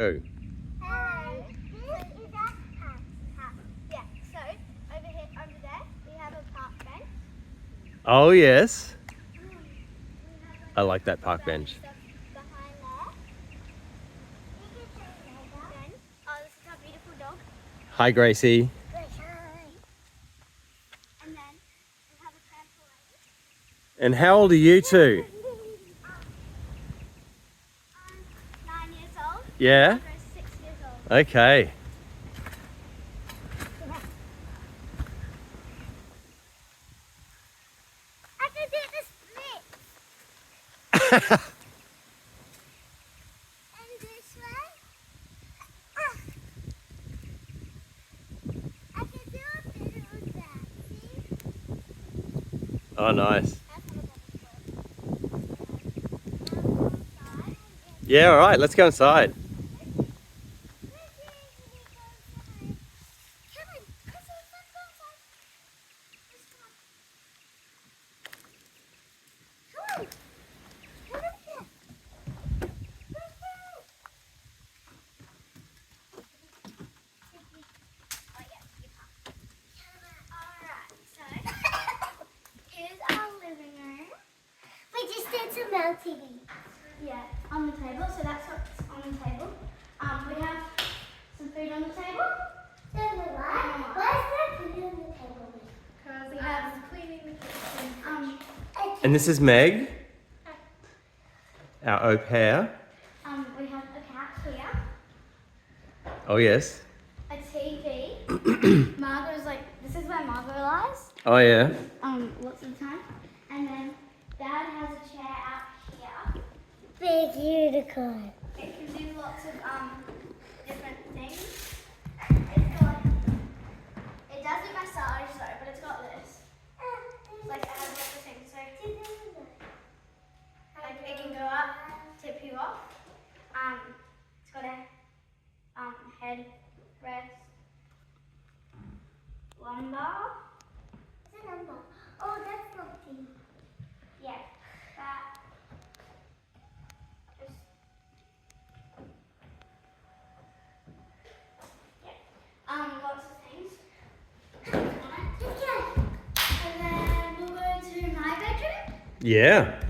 Oh. Hello. This is our house. Yeah. So over there, we have a park bench. Oh, yes. We have I like that park random bench. stuff behind there. Then, this is our beautiful dog. Hi, Gracie. And then we have a trampoline. And how old are you two? I'm 9 years old. Yeah? Margot is 6 years old. Okay. I can do the split. And this way. I can do a bit of that. See? Oh, nice. Outside. Yeah, all right. Let's go inside. We just did some LTV. Yeah, on the table. So that's what's on the table. We have some food on the table. Why is there food on the table? Because we have cleaning the kitchen. And this is Meg, our au pair. We have a cat here. Oh, yes. A TV. Margot's this is where Margot lies. Oh, yeah. Lots of the time. And then Dad has a chair out here. Big unicorn. It can do lots of different things. It's got it does do massage though, but it's got this. It has lots of things. So it can go up, tip you off. It's got a head rest, lumbar. What's the number? Oh, that's something. Yeah, that. Just, yeah. Lots of things. And then we'll go to my bedroom. Yeah.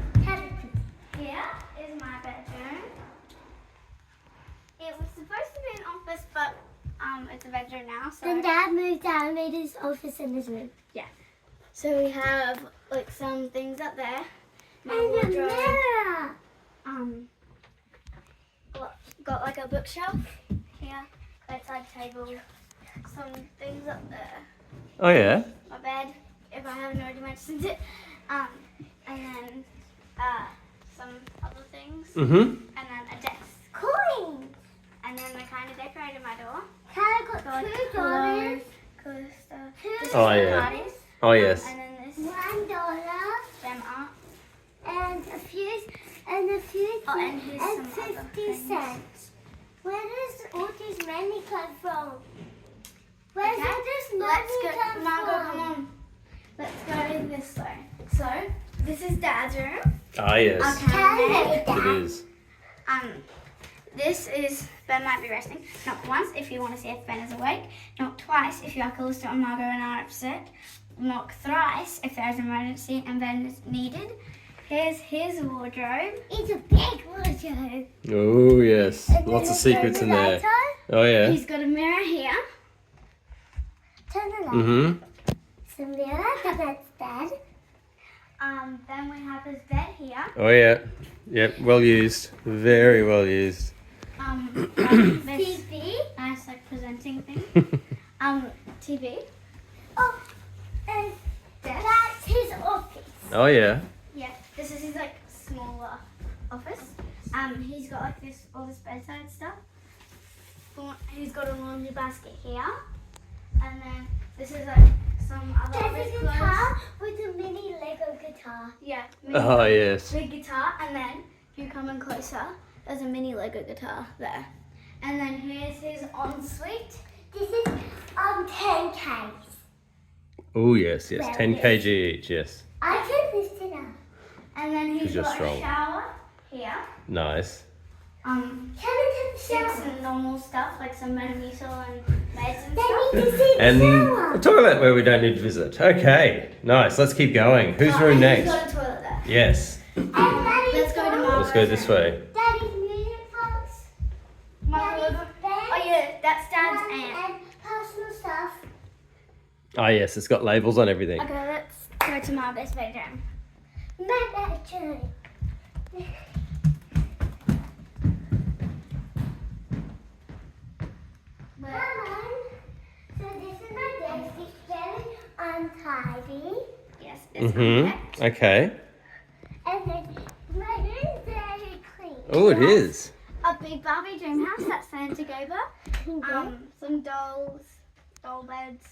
Here is my bedroom. It was supposed to be an office, but it's a bedroom now. So Then Dad moved out and made his office in his room. yeah. So we have some things up there. My And a wardrobe. mirror. Got a bookshelf here, bedside table, some things up there. Oh, yeah. My bed, if I haven't already mentioned it. And then some other things. Mm-hmm. And then a desk. Coins. And then I kind of decorated my door. Dad got Got $2. colour stuff. Two This is Oh, my yeah. parties. Oh, yes. And then this, $1 them up. and a fuse and a fuse Oh, and here's and some other 50 things. cents. Where does all this money come from? Where Okay, does this let's money go. come Margot, from? come on. Let's go this way. So, this is Dad's room. Ah, yes. Okay. Tell me, It is. This is Ben might be resting. Not once if you want to see if Ben is awake. Not twice if your Callisto and Margot and are upset. Not thrice if there is an emergency and Ben is needed. Here's his wardrobe. It's a big wardrobe. Oh, yes. And then Lots of let's turn secrets the in there. lights on. Oh, yeah. He's got a mirror here. Turn the lights Mm-hmm. Some mirror, the bed's dead. Then we have his bed here. Oh, yeah. Yep, well used. Very well used. This TV. nice presenting thing. TV. Oh, and Desk. that's his office. Oh, yeah. Yeah, this is his smaller office. He's got this all this bedside stuff. He's got a laundry basket here, and then this is some other of There's his a clothes. guitar with a mini Lego guitar. Yeah. Oh, yes. Big guitar, and then if you come in closer, there's a mini Lego guitar there. And then here's his ensuite. This is 10 Ks. Oh, yes, yes. Well, 10 yes. kg each, yes. I can lift it up. And then he's You're got strong. a shower here. Nice. sticks and normal stuff like some Metamucil and meds and They stuff. need to see the And shower. toilet where we don't need to visit. Okay, nice. Let's keep going. Whose room And next? You've got a toilet there. Yes. And Daddy's Let's go to room. Mama's Let's go this way. Daddy's music box. Daddy's Daddy's bed. bed. Oh yeah, that's Dad's aunt. And personal stuff. Ah, yes, it's got labels on everything. Okay, let's go to Mama's bedroom. My bedroom. Mama, so this is my desk. It's very untidy. Yes, it's Mm-hmm. Okay. And then my room is very clean. Oh, it is. a big Barbie dream house that Santa gave her. Some dolls, doll beds.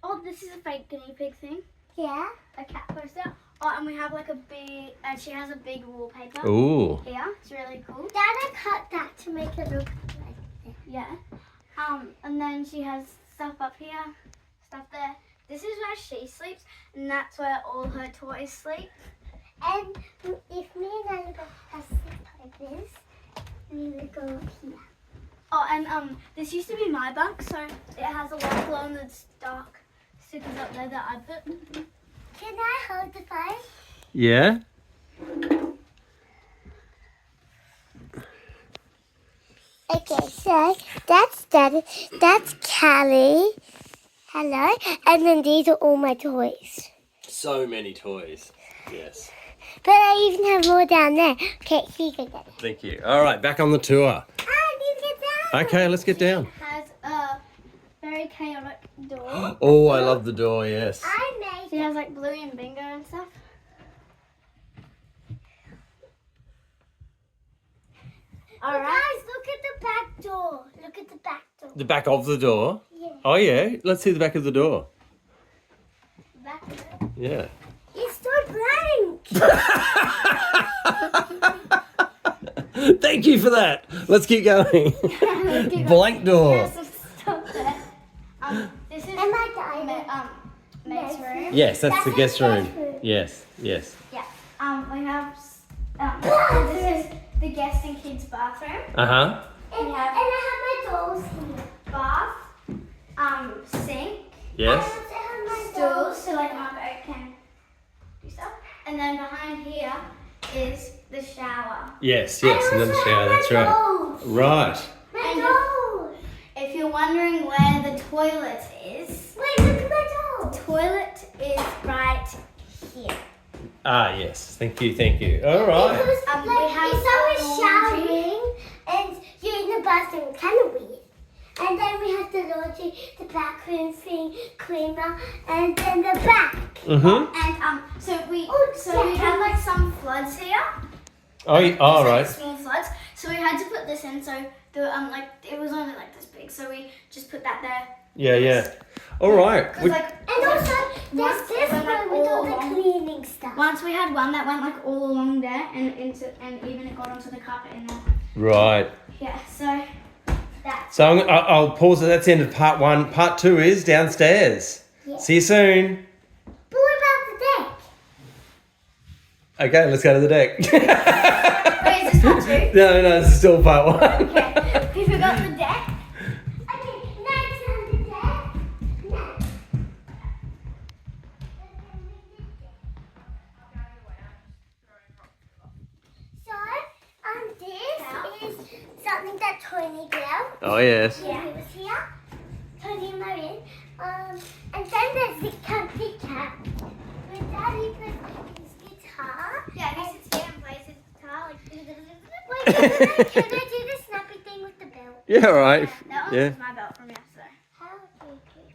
Oh, this is a fake guinea pig thing. Yeah. A cat poster. Oh, and we have like a big, and she has a big wallpaper Ooh. here. It's really cool. Dada cut that to make it look like this. Yeah. And then she has stuff up here, stuff there. This is where she sleeps, and that's where all her toys sleep. And if me and Annabelle have sleep like this, we would go here. Oh, and this used to be my bunk, so it has a lot of glow in the dark stickers up there that I put. Can I hold the phone? Yeah? Okay, so that's Daddy, that's Callie. Hello. And then these are all my toys. So many toys. Yes. But I even have more down there. Okay, you can get it. Thank you. All right, back on the tour. Ah, you get down. Okay, let's get down. It has a very chaotic door. Oh, I love the door, yes. I made She has like Bluey and Bingo and stuff. But Alright. guys, look at the back door. Look at the back door. The back of the door? Yeah. Oh, yeah. Let's see the back of the door. Back door. Yeah. It's so blank. Thank you for that. Let's keep going. Blank door. There's some stuff there. This is And my diamond. Meg's room. Yes, that's the That's guest the room. guest room. Yes, yes. Yeah. We have this is the guest and kids bathroom. Uh-huh. And I have my dolls here. Bath. Sink. Yes. I also have my Stools dolls. so like Marco can do stuff. And then behind here is the shower. Yes, yes. I Another also shower, have that's my right. dolls. Right. My And dolls. If you're wondering where the toilet is, Wait, look at my dolls. toilet is right here. Ah, yes. Thank you, thank you. All right. Because We like, have if someone's laundry. showering and you're in the bathroom, kind of weird. And then we have the laundry, the backroom thing, cleaner, and then the back. Mm-hmm. And so we yeah. had like some floods here. Oh, all Just, like, right. small floods. So we had to put this in. So the like it was only like this big. So we just put that there. Yeah, yeah. All right. Cause We- like And also, once there's this it went, like, one with all all the along. cleaning stuff. Once we had one that went like all along there and even it got onto the carpet in there. Right. Yeah. So that's So I'll pause it. That's the end of part one. Part two is downstairs. Yeah. See you soon. But what about the deck? Okay, let's go to the deck. Wait, is this part two? No, this is still part one. Okay. We forgot the deck. Okay, next on the deck. Next. So, this is something that Tony did. Oh, yes. Yeah. He was here. Tony and Marion. And then there's the comfy cat. Where Daddy puts his guitar. Yeah, he sits here and plays his guitar like. Wait, can I do the snappy thing with the belt? Yeah, all right. That one Yeah. was my belt from yesterday. How do you do it?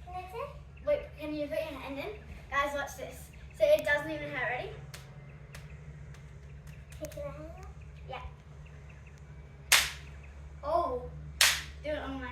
Can I say? Wait, can you put your hand in? Guys, watch this. So it doesn't even hurt. Ready? Take it out. Yeah. Oh. Do it on my